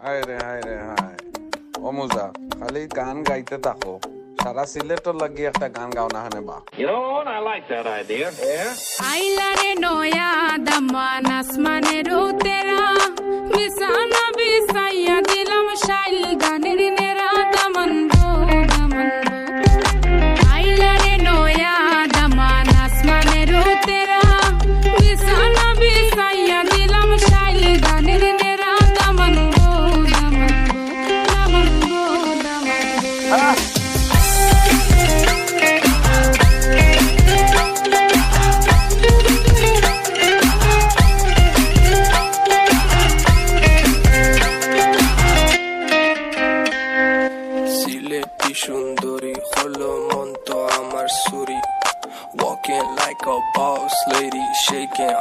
হায় রে হায় রে হায়। ও মুজা, খালি গান গাইতে থাকো, সারা সিলেটর লাগি একটা গান গাও না হানে বা। You know what? I like that idea. Yeah. আইলারে নয়া দামান আসমানের উতেরা বিছানা বিছাইয়া দিলাম শাইল গানের নেরা দামান গো দামান গো। আইলারে নয়া দামান আসমানের উতেরা বিছানা বিছাইয়া দিলাম শাইল গানের নেরা দামান গো দামান গো দামান গো দামান গো। সিলেটি সুন্দরী হলো মন তো আমার সুরি, walking like a boss lady, shaking